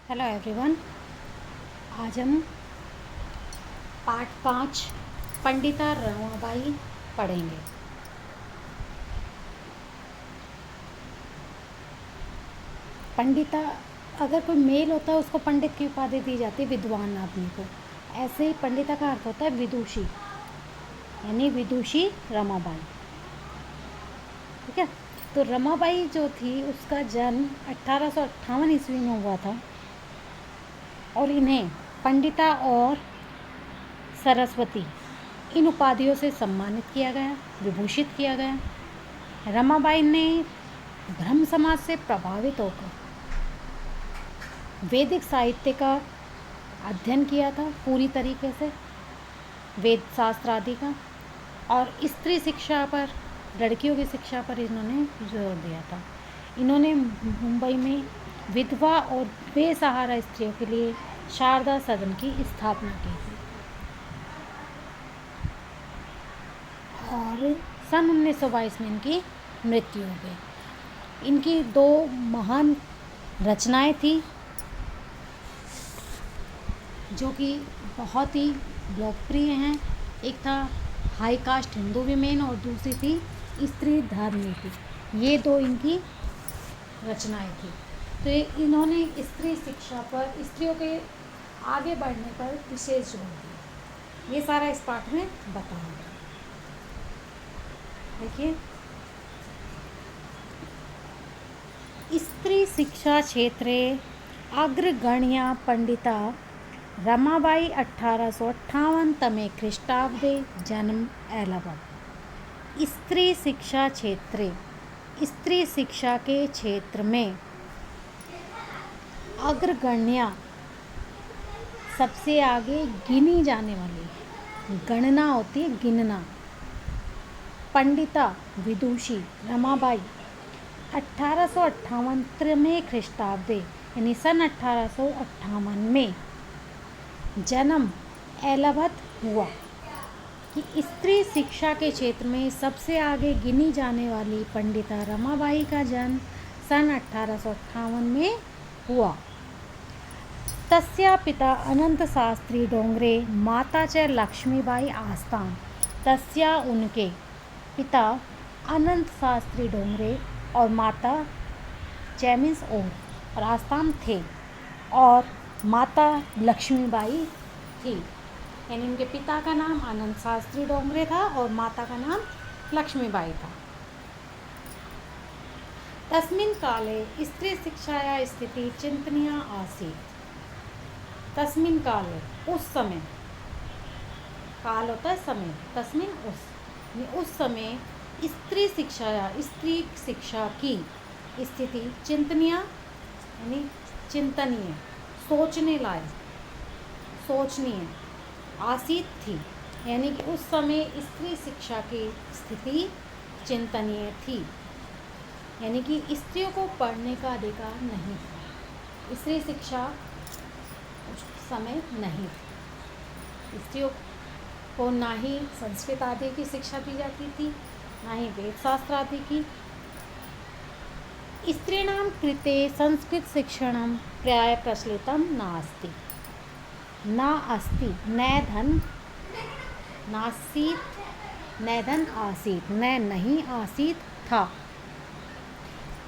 Hello everyone. आज हम part 5 Pandita Ramabai पढ़ेंगे। पंडिता, अगर कोई मेल होता है उसको पंडित की उपाधि दी जाती है, विद्वान आदमी को। ऐसे ही पंडिता का अर्थ होता है विदुषी, यानी विदुषी रमाबाई। ठीक है। तो रमाबाई जो थी उसका जन्म 1858 ईस्वी में हुआ था और इन्हें पंडिता और सरस्वती इन उपाधियों से सम्मानित किया गया, विभूषित किया गया। रमाबाई ने ब्रह्म समाज से प्रभावित होकर वैदिक साहित्य का अध्ययन किया था पूरी तरीके से, वेद शास्त्र आदि का, और स्त्री शिक्षा पर, लड़कियों की शिक्षा पर इन्होंने जोर दिया था। इन्होंने मुंबई में विधवा और बेसहारा स्त्रियों के लिए शारदा सदन की स्थापना की थी और सन 1922 में इनकी मृत्यु हो गई। इनकी दो महान रचनाएं थी जो कि बहुत ही लोकप्रिय हैं। एक था हाई कास्ट हिंदू विमेन और दूसरी थी स्त्री धर्म नीति। ये दो इनकी रचनाएं थी। तो इन्होंने स्त्री शिक्षा पर, स्त्रियों के आगे बढ़ने पर विशेष जोर दिया। ये सारा इस पाठ में बताऊंगा। देखिए, स्त्री शिक्षा क्षेत्रे अग्रगण्या पंडिता रमाबाई 1858 तमे ख्रीष्टाब्दे जन्म एलाहाबाद। स्त्री शिक्षा क्षेत्रे, स्त्री शिक्षा के क्षेत्र में अग्रगण्या, सबसे आगे गिनी जाने वाली, गणना होती है गिनना, पंडिता विदुषी रमाबाई 1858 में ख्रीष्टाब्दे यानी सन 1858 में जन्म एलाहाबाद हुआ। कि स्त्री शिक्षा के क्षेत्र में सबसे आगे गिनी जाने वाली पंडिता रमाबाई का जन्म सन 1858 में हुआ। तस्या पिता अनंत शास्त्री डोंगरे, माता च लक्ष्मीबाई आस्ताम। तस्या, उनके पिता अनंत शास्त्री डोंगरे और माता मीन्स और आस्ताम थे और माता लक्ष्मीबाई थी। यानी उनके पिता का नाम अनंत शास्त्री डोंगरे था और माता का नाम लक्ष्मीबाई था। तस्मिन् काले स्त्री शिक्षाया स्थिति चिंतनीय आसीत्। तस्मिन् काले, उस समय, काल होता है समय, तस्मिन् उस समय स्त्री शिक्षाया, स्त्री शिक्षा की स्थिति चिंतनीय यानी चिंतनीय, सोचने लायक, सोचनीय, आसीत थी। यानी कि उस समय स्त्री शिक्षा की स्थिति चिंतनीय थी, यानी कि स्त्रियों को पढ़ने का अधिकार नहीं था। स्त्री शिक्षा उस समय नहीं थी। स्त्रियों को ना ही संस्कृत आदि की शिक्षा दी जाती थी, ना ही वेद शास्त्र आदि की। स्त्रीणां कृते संस्कृत शिक्षणं प्राय प्रचलितं नास्ति, न अस्ति, नैधन नासीत, नैधन आसीत, न नहीं आसीत था।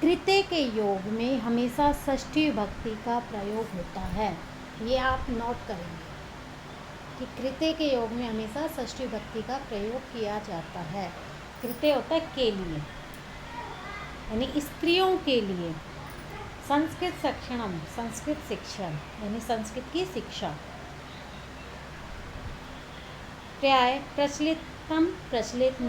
कृते के योग में हमेशा षष्ठी विभक्ति का प्रयोग होता है। ये आप नोट करेंगे कि कृते के योग में हमेशा षष्ठी विभक्ति का प्रयोग किया जाता है। कृते होता है के लिए, यानी स्त्रियों के लिए। संस्कृत शिक्षणम, संस्कृत शिक्षण यानी संस्कृत की शिक्षा। प्राय प्रचलितम, प्रचलित,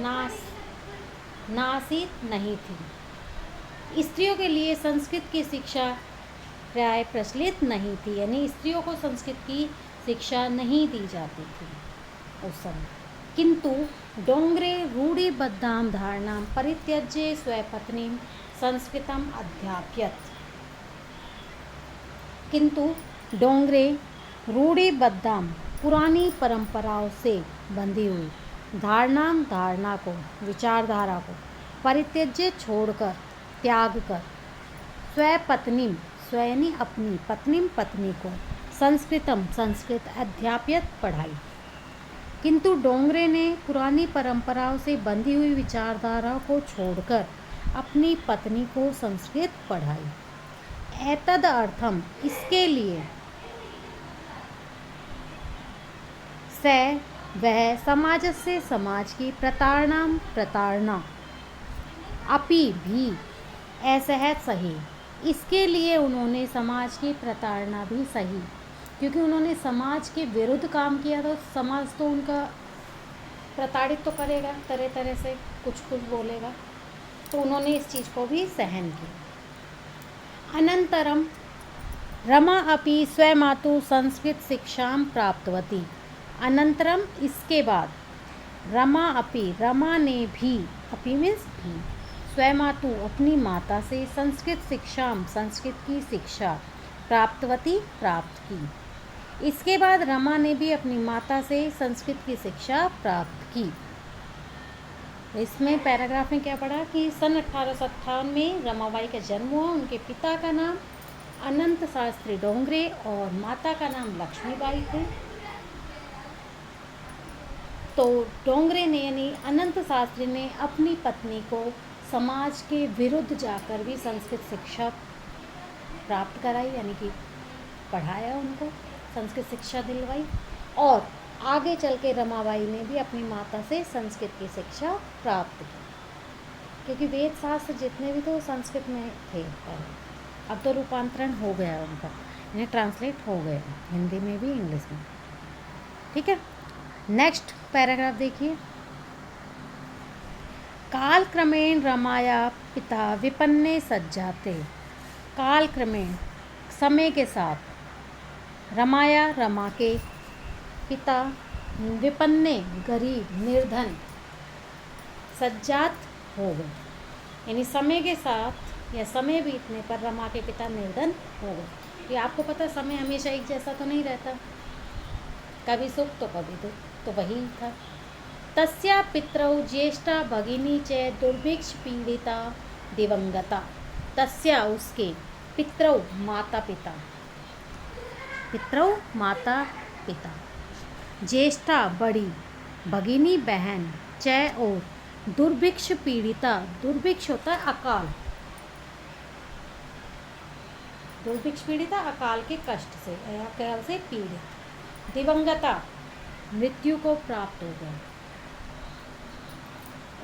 नासीत, नहीं थी। स्त्रियों के लिए संस्कृत की शिक्षा प्राय प्रचलित नहीं थी, यानी स्त्रियों को संस्कृत की शिक्षा नहीं दी जाती थी उस समय। किंतु डोंगरे रूढ़िबद्धां धारणां परित्यज्य स्वपत्नीं संस्कृतम अध्याप्यत। किंतु डोंगरे रूढ़िबद्धां, पुरानी परंपराओं से बंधी हुई, धारणा को, विचारधारा को, परित्यज्य छोड़कर, त्याग कर, स्वपत्नी, स्वयं अपनी पत्नी को संस्कृतम संस्कृत अध्यापयत पढ़ाई। किंतु डोंगरे ने पुरानी परंपराओं से बंधी हुई विचारधारा को छोड़कर अपनी पत्नी को संस्कृत पढ़ाई। एतद अर्थम, इसके लिए वह समाजस्य, समाज की प्रताड़ना अपि भी असहज सही। इसके लिए उन्होंने समाज की प्रताड़ना भी सही, क्योंकि उन्होंने समाज के विरुद्ध काम किया तो समाज तो उनका प्रताड़ित तो करेगा, तरह तरह से कुछ बोलेगा, तो उन्होंने इस चीज़ को भी सहन किया। अनंतरम रमा अपि स्वमातु संस्कृत शिक्षां प्राप्तवती। अनंतरम, इसके बाद रमा ने भी, अपि मीन्स भी, स्वमातु अपनी माता से संस्कृत की शिक्षा प्राप्त की। इसके बाद रमा ने भी अपनी माता से संस्कृत की शिक्षा प्राप्त की। इसमें पैराग्राफ में क्या पढ़ा कि सन 1857 में रमाबाई का जन्म हुआ। उनके पिता का नाम अनंत शास्त्री डोंगरे और माता का नाम लक्ष्मीबाई थे। तो डोंगरे ने यानी अनंत शास्त्री ने अपनी पत्नी को समाज के विरुद्ध जाकर भी संस्कृत शिक्षा प्राप्त कराई, यानी कि पढ़ाया, उनको संस्कृत शिक्षा दिलवाई। और आगे चल के रमाबाई ने भी अपनी माता से संस्कृत की शिक्षा प्राप्त की, क्योंकि वेद शास्त्र जितने भी थे संस्कृत में थे पहले। अब तो रूपांतरण हो गया उनका, इन्हें ट्रांसलेट हो गया हिंदी में भी, इंग्लिश में। ठीक है, नेक्स्ट पैराग्राफ देखिए। काल क्रमेण रमाया पिता विपन्ने सज्जाते। काल क्रमेण, समय के साथ, रमा के पिता विपन्ने, गरीब, निर्धन, सज्जात हो गए, यानी समय के साथ या समय बीतने पर रमा के पिता निर्धन हो गए। ये आपको पता, समय हमेशा एक जैसा तो नहीं रहता, कभी सुख तो कभी दुख, तो वही था। तस्या पितरौ ज्येष्ठा भगिनी च दुर्भिक्ष पीड़िता दिवंगता। तस्या, उसके, पितरौ माता पिता, ज्येष्ठा बड़ी, भगिनी बहन, च और, दुर्भिक्ष पीड़िता, दुर्भिक्ष होता है अकाल, दुर्भिक्ष पीड़िता अकाल के कष्ट से, अकाल से पीड़ित, दिवंगता मृत्यु को प्राप्त हो गया।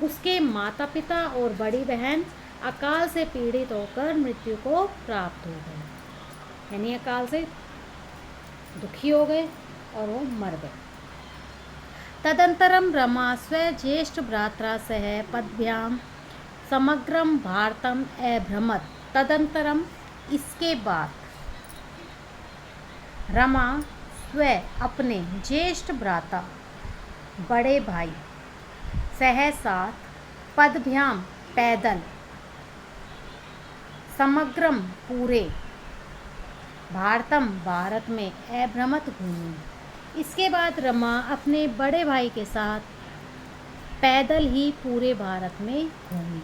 उसके माता पिता और बड़ी बहन अकाल से पीड़ित होकर मृत्यु को प्राप्त हो गए, यानी अकाल से दुखी हो गए और वो मर गए। तदंतरम रमा स्वज्येष्ठ भ्रात्रा सह पदभ्याम समग्रम भारतम अभ्रमत। तदंतरम, इसके बाद, रमा अपने ज्येष्ठ भ्राता, बड़े भाई, सह साथ, पदभ्याम पैदल, समग्रम पूरे, भारतम भारत में, अभ्रमत घूमी। इसके बाद रमा अपने बड़े भाई के साथ पैदल ही पूरे भारत में घूमी,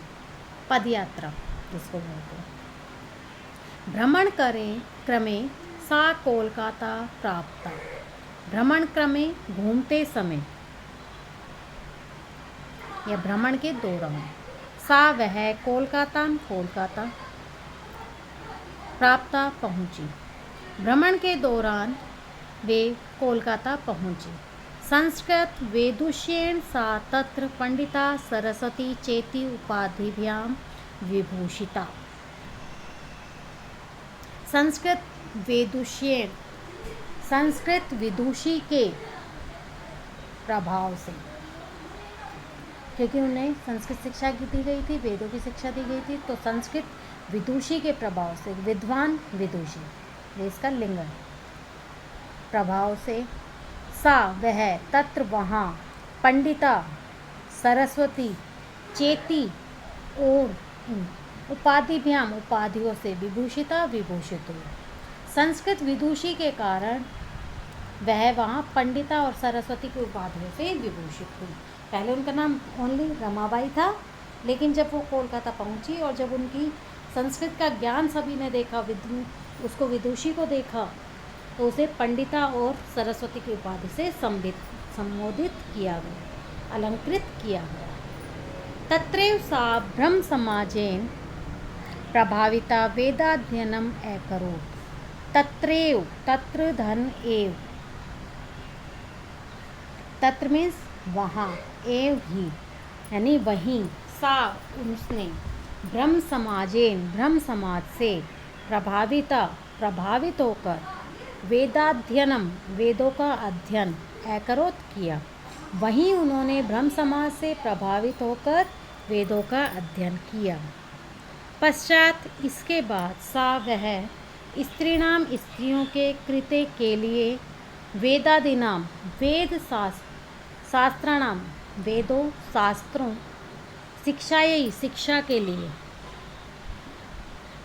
पदयात्रा जिसको बोलते हैं। भ्रमण क्रमे सा कोलकाता प्राप्ता। भ्रमण क्रमे, घूमते समय या भ्रमण के दौरान, सा वह, कोलकाता प्राप्ता पहुँची, भ्रमण के दौरान वे कोलकाता पहुँची। संस्कृत वेदुष्येण सा तत्र पंडिता सरस्वती चेति उपाधिभ्याम विभूषिता। संस्कृत वेदुष्येण, संस्कृत विदुषी के प्रभाव से, क्योंकि उन्हें संस्कृत शिक्षा दी गई थी, वेदों की शिक्षा दी गई थी, तो संस्कृत विदुषी के प्रभाव से, विद्वान विदुषी, ये इसका लिंग है, प्रभाव से, सा वह, तत्र वहाँ, पंडिता सरस्वती, चेती और, उपाधिभ्याम उपाधियों से, विभूषिता विभूषित हुई। संस्कृत विदुषी के कारण वह वहाँ पंडिता और सरस्वती की उपाधियों से विभूषित हुई। पहले उनका नाम ओनली रमाबाई था, लेकिन जब वो कोलकाता पहुँची और जब उनकी संस्कृत का ज्ञान सभी ने देखा, उसको विदुषी को देखा, तो उसे पंडिता और सरस्वती की उपाधि से संबोधित किया गया, अलंकृत किया गया। तत्रैव सा ब्रह्म समाजेन प्रभाविता वेदाध्ययनम अकरोत्। तत्रैव, तत्र धन एव, तत्र मीन्स वहाँ, एव ही यानी वहीं, सा उसने, ब्रह्म समाजेन ब्रह्म समाज से, प्रभावित होकर, वेदाध्ययनम वेदों का अध्ययन, अकरोत् किया, वहीं उन्होंने ब्रह्म समाज से प्रभावित होकर वेदों का अध्ययन किया। पश्चात इसके बाद सा वह स्त्रीणाम स्त्रियों के कृत्य के लिए, वेदादीनाम वेद शास्त्राणाम वेदों शास्त्रों, शिक्षायै शिक्षा के लिए,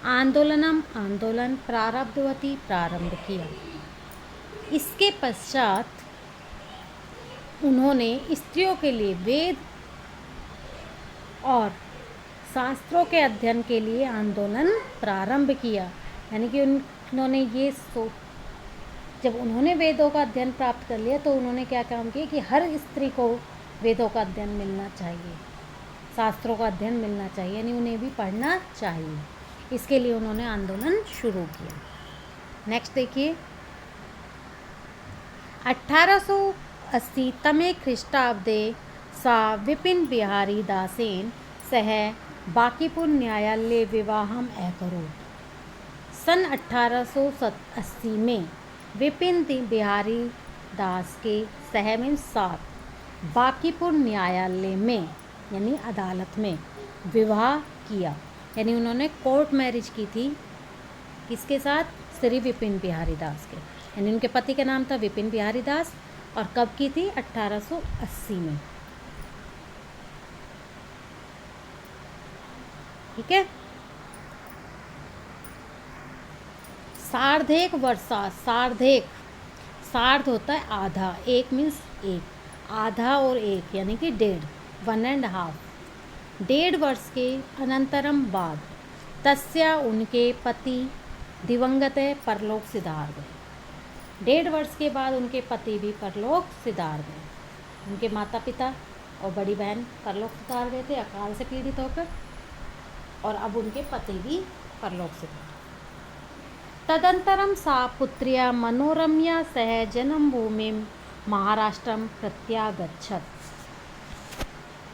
आंदोलन प्रारब्धवती प्रारंभ किया। इसके पश्चात उन्होंने स्त्रियों के लिए वेद और शास्त्रों के अध्ययन के लिए आंदोलन प्रारंभ किया। यानी कि उन्होंने ये जब उन्होंने वेदों का अध्ययन प्राप्त कर लिया तो उन्होंने क्या काम किया कि हर स्त्री को वेदों का अध्ययन मिलना चाहिए, शास्त्रों का अध्ययन मिलना चाहिए, यानी उन्हें भी पढ़ना चाहिए। इसके लिए उन्होंने आंदोलन शुरू किया। नेक्स्ट देखिए, 1880 तमे ख्रीष्टाब्दे सा विपिन बिहारी दासेन सह बांकीपुर न्यायालय विवाहम अकरोत्। सन 1880 में विपिन बिहारी दास के सह में साथ बांकीपुर न्यायालय में यानी अदालत में विवाह किया। यानी उन्होंने कोर्ट मैरिज की थी, किसके साथ? श्री विपिन बिहारी दास के। यानी उनके पति का नाम था विपिन बिहारी दास, और कब की थी? 1880 में। ठीक है। सार्धेक वर्षा, सार्ध होता है आधा, एक मीन्स एक, आधा और एक यानी कि 1.5, 1.5, 1.5 वर्ष के अनंतरम बाद, तस्या उनके पति दिवंगत परलोक सिधार गए। 1.5 वर्ष के बाद उनके पति भी परलोक सिधार गए। उनके माता पिता और बड़ी बहन परलोक सिधार गए थे अकाल से पीड़ित होकर, और अब उनके पति भी परलोक सिधार। तदंतरम सा पुत्र्या मनोरम्या सह जन्मभूमि महाराष्ट्रम प्रत्यागच्छत।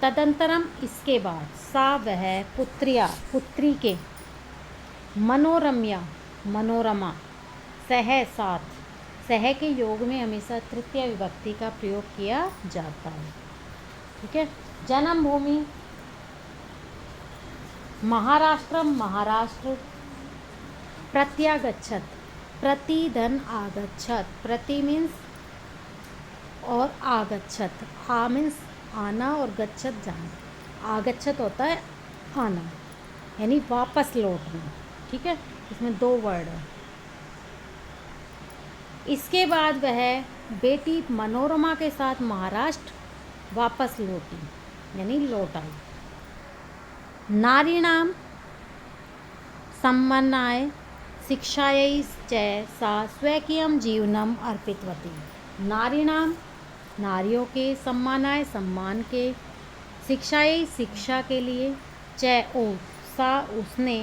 तदंतरम इसके बाद, सा वह पुत्री के, मनोरमा, सह साथ, सह के योग में हमेशा तृतीय विभक्ति का प्रयोग किया जाता है। ठीक है। जन्मभूमि महाराष्ट्र, प्रत्यागच्छत, प्रतिधन आगच्छत, प्रति मीन्स और आगच्छत, आ मीन्स आना और गच्छत जाना। आगच्छत होता है आना, यानी वापस लौटना। ठीक है, इसमें 2 वर्ड है। इसके बाद वह बेटी मनोरमा के साथ महाराष्ट्र वापस लौटी, यानी लौट आई। नारीणाम सम्मानाय शिक्षायै च सा स्वकीयं जीवनम अर्पितवती। नारीणाम, नारियों के, सम्मानाय, सम्मान के, शिक्षायै, शिक्षा के लिए, च ओ, सा उसने,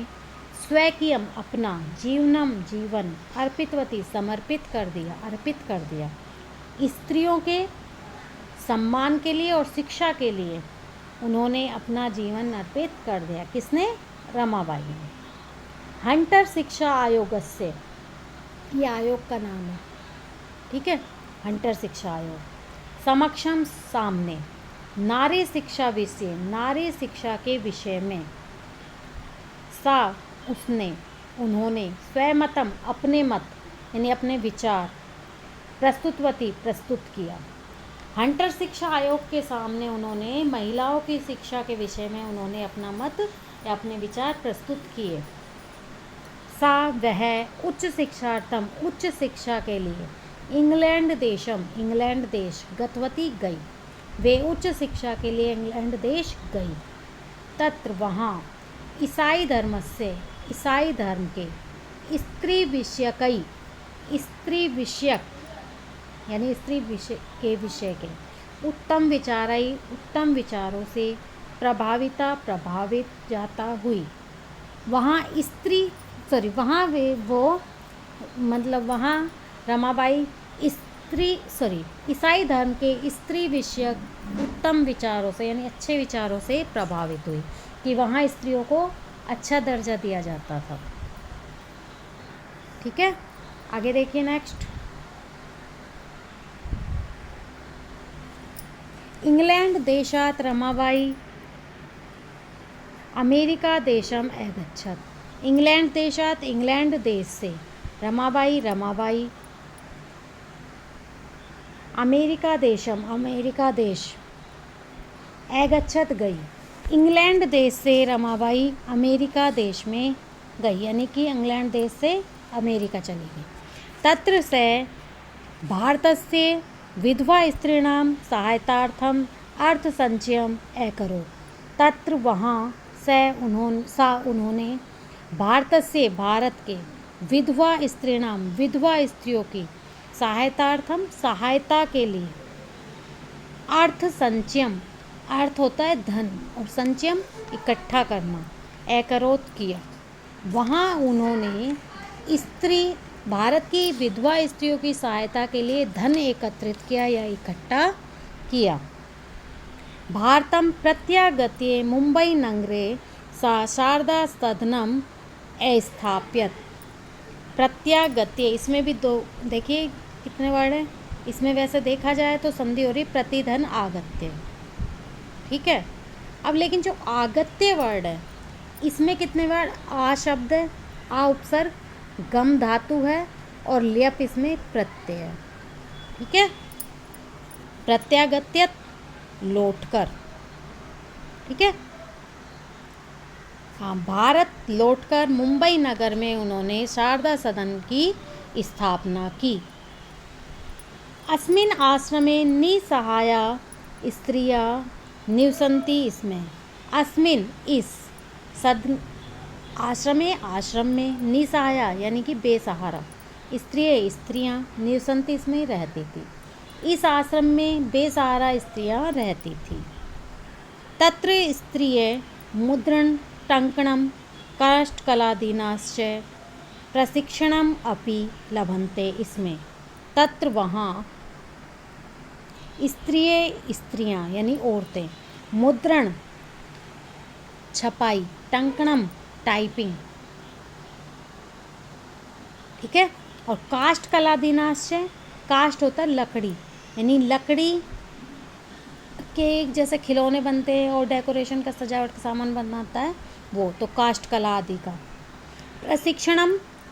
स्वकीयम अपना, जीवनम जीवन, अर्पितवती समर्पित कर दिया, अर्पित कर दिया। स्त्रियों के सम्मान के लिए और शिक्षा के लिए उन्होंने अपना जीवन अर्पित कर दिया। किसने? रमाबाई ने। हंटर शिक्षा आयोग से, ये आयोग का नाम है। ठीक है, हंटर शिक्षा आयोग। समक्षम, सामने, नारी शिक्षा विषय, नारी शिक्षा के विषय में, सा उसने, उन्होंने, स्वमतम अपने मत यानी अपने विचार, प्रस्तुतवती प्रस्तुत किया। हंटर शिक्षा आयोग के सामने उन्होंने महिलाओं की शिक्षा के विषय में उन्होंने अपना मत या अपने विचार प्रस्तुत किए। सा वह उच्च शिक्षार्थम, उच्च शिक्षा के लिए, इंग्लैंड देश गतवती गई, वे उच्च शिक्षा के लिए इंग्लैंड देश गई। तत्र वहाँ ईसाई धर्म से ईसाई धर्म के स्त्री विषयक यानी स्त्री विषय के उत्तम विचारों से प्रभावित जाता हुई वहाँ रमाबाई ईसाई धर्म के स्त्री विषयक उत्तम विचारों से यानी अच्छे विचारों से प्रभावित हुई कि वहाँ स्त्रियों को अच्छा दर्जा दिया जाता था। ठीक है, आगे देखिए नेक्स्ट। इंग्लैंड देशात रमाबाई अमेरिका देशम अगच्छत्। इंग्लैंड देश से रमाबाई अमेरिका देश अगच्छत् गई। इंग्लैंड देश से रमाबाई अमेरिका देश में गई यानी कि इंग्लैंड देश से अमेरिका चली गई। तत्र से भारतस्य विधवा स्त्रीणां सहायतार्थम अर्थसंचयम् अकरोत्। तत्र वहाँ से उन्होंने भारत के विधवा स्त्रियों की सहायता के लिए अर्थ संचयम, अर्थ होता है धन और संचयम इकट्ठा करना, अकरोत् किया। वहाँ उन्होंने भारत की विधवा स्त्रियों की सहायता के लिए धन एकत्रित किया या इकट्ठा किया। भारतं प्रत्यागत्य मुंबई नगरे शारदा सदनम स्थाप्यत। प्रत्यागत्य, इसमें भी दो देखिए कितने वर्ड है इसमें। वैसे देखा जाए तो संधि हो रही प्रतिधन आगत्य, ठीक है। अब लेकिन जो आगत्य वर्ड है इसमें कितने वर्ड, आ शब्द है, आ उपसर्ग, गम धातु है और ल्यप इसमें प्रत्यय है, ठीक है। प्रत्यागत्य लौटकर, ठीक है। हाँ, भारत लौटकर मुंबई नगर में उन्होंने शारदा सदन की स्थापना की। अस्मिन् आश्रमे निसहाया स्त्रियां निवसन्ति। इसमें अस्मिन् इस सदन आश्रम में निसहाया यानी कि बेसहारा स्त्रियां निवसन्ति इसमें रहती थी। इस आश्रम में बेसहारा स्त्रियां रहती थी। तत्र स्त्रिय मुद्रण टंकणम काष्ठकलादीनाश्च प्रशिक्षणम अपि लभन्ते। इसमें तत्र वहाँ स्त्रियां यानी औरतें, मुद्रण छपाई, टंकणम टाइपिंग, ठीक है। और काष्ठ कलादीनाश्च, काष्ठ होता है लकड़ी, यानी लकड़ी के जैसे खिलौने बनते हैं और डेकोरेशन का सजावट का सामान बनाता है वो, तो काष्ठ कला आदि का।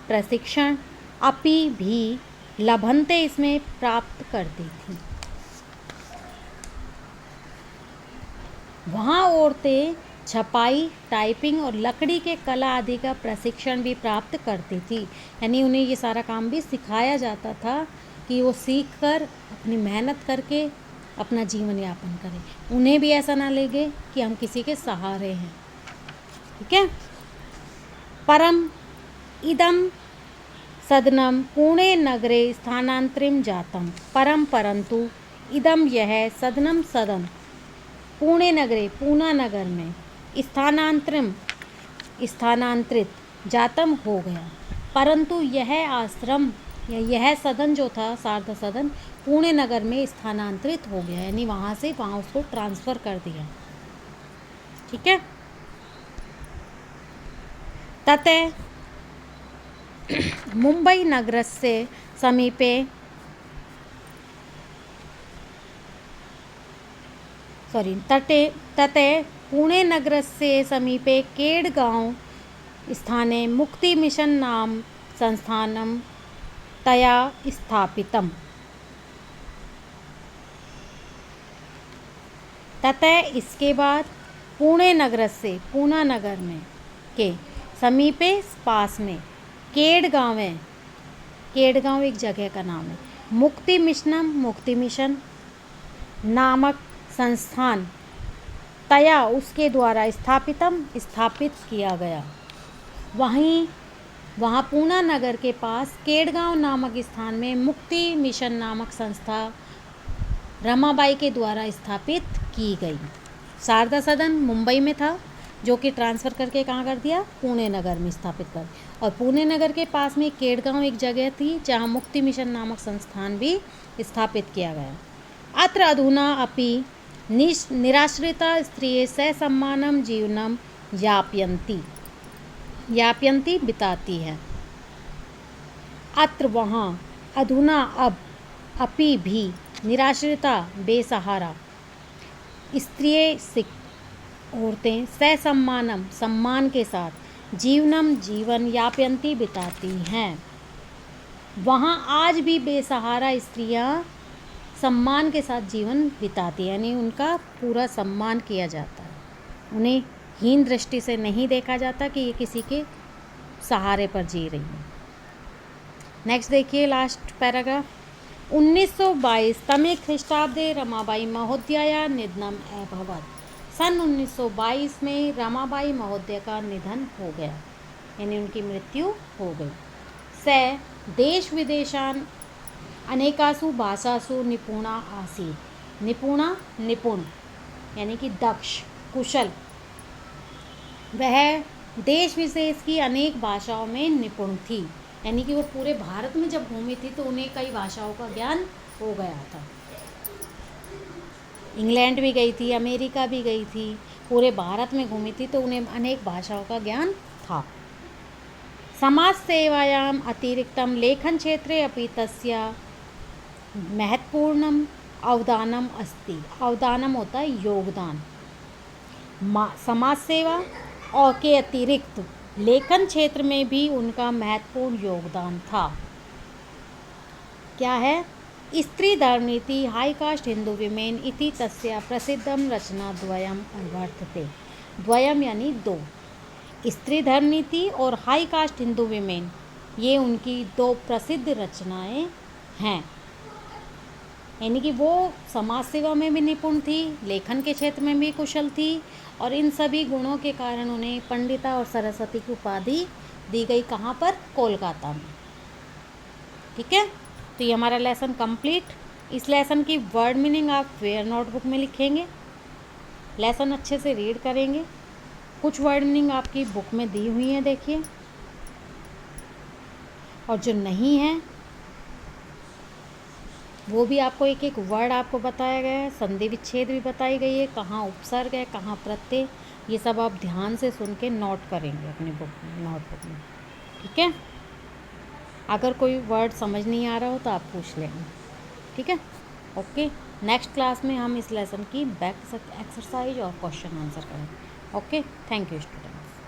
प्रशिक्षण अपि भी लभन्ते इसमें प्राप्त करती थी। वहाँ औरतें छपाई, टाइपिंग और लकड़ी के कला आदि का प्रशिक्षण भी प्राप्त करती थी, यानी उन्हें ये सारा काम भी सिखाया जाता था कि वो सीख कर अपनी मेहनत करके अपना जीवन यापन करें। उन्हें भी ऐसा ना लगे कि हम किसी के सहारे हैं, ठीक है। परम इदम सदनम पुणे नगरे स्थानांतरित जातम। परंतु इदम यह सदन पुणे नगरे, पूना नगर में स्थानांतरित जातम हो गया। परंतु यह आश्रम या यह सदन जो था शारदा सदन पुणे नगर में स्थानांतरित हो गया, यानी वहाँ से वहाँ उसको ट्रांसफ़र कर दिया, ठीक है। ततः मुंबई नगरस्य समीपे ततः पुणे नगरस्य समीपे केडगांव स्थाने मुक्ति मिशन नाम संस्थानम तया स्थापितम। ततः इसके बाद पुणे नगर से, पूना नगर में के समीपे पास में केडगांव है, केडगांव एक जगह का नाम है, मुक्ति मिशन नामक संस्थान तया उसके द्वारा स्थापित किया गया। वहाँ पूना नगर के पास केड़गांव नामक स्थान में मुक्ति मिशन नामक संस्था रमाबाई के द्वारा स्थापित की गई। शारदा सदन मुंबई में था, जो कि ट्रांसफ़र करके कहाँ कर दिया, पुणे नगर में स्थापित कर। और पुणे नगर के पास में केड़गांव एक जगह थी जहाँ मुक्ति मिशन नामक संस्थान भी स्थापित किया गया। अत्र अधुना अपि निराश्रिता स्त्रियः ससम्मानं जीवनं यापयन्ति बिताती है। अत्र वहाँ अधुना अब अपि भी निराश्रिता बेसहारा स्त्रियः औरतें ससम्मानम सम्मान के साथ जीवन यापयन्ति बिताती हैं। वहाँ आज भी बेसहारा स्त्रियाँ सम्मान के साथ जीवन बिताती हैं, यानी उनका पूरा सम्मान किया जाता है। उन्हें हीन दृष्टि से नहीं देखा जाता कि ये किसी के सहारे पर जी रही हैं। नेक्स्ट देखिए लास्ट पैराग्राफ। 1922 तमे ख्रीष्टाब्दे रमाबाई महोदया निधनम अभवत्। सन 1922 में रमाबाई महोदय का निधन हो गया, यानी उनकी मृत्यु हो गई। स देश विदेशान अनेकासु भाषासु निपुणा आसीत्। निपुण यानी कि दक्ष, कुशल। वह देश विशेष की अनेक भाषाओं में निपुण थी, यानी कि वो पूरे भारत में जब घूमी थी तो उन्हें कई भाषाओं का ज्ञान हो गया था। इंग्लैंड भी गई थी, अमेरिका भी गई थी, पूरे भारत में घूमी थी तो उन्हें अनेक भाषाओं का ज्ञान था। समाज सेवायाम अतिरिक्तम लेखन क्षेत्रे अपि तस्या महत्वपूर्णम अवदानम अस्ति। अवदानम होता है योगदान। समाज सेवा और के अतिरिक्त लेखन क्षेत्र में भी उनका महत्वपूर्ण योगदान था। क्या है? स्त्री धर्मनीति हाई कास्ट हिंदू विमेन इति तस्या प्रसिद्धम रचना द्वयम वर्तते। द्वयम यानी दो। स्त्री धर्मनीति और हाई कास्ट हिंदू विमेन, ये उनकी दो प्रसिद्ध रचनाएं हैं। यानी कि वो समाज सेवा में भी निपुण थी, लेखन के क्षेत्र में भी कुशल थी, और इन सभी गुणों के कारण उन्हें पंडिता और सरस्वती की उपाधि दी गई। कहाँ पर? कोलकाता में। ठीक है, तो ये हमारा लेसन कंप्लीट। इस लेसन की वर्ड मीनिंग आप फेयर नोटबुक में लिखेंगे। लेसन अच्छे से रीड करेंगे। कुछ वर्ड मीनिंग आपकी बुक में दी हुई है, देखिए, और जो नहीं है वो भी आपको एक एक वर्ड आपको बताया गया है। संधि विच्छेद भी बताई गई है, कहाँ उपसर्ग है, कहाँ प्रत्यय, ये सब आप ध्यान से सुन के नोट करेंगे अपनी बुक में, नोटबुक में। ठीक है, अगर कोई वर्ड समझ नहीं आ रहा हो तो आप पूछ लेंगे। ठीक है, ओके। नेक्स्ट क्लास में हम इस लेसन की बैक एक्सरसाइज और क्वेश्चन आंसर करेंगे। Okay, thank you students.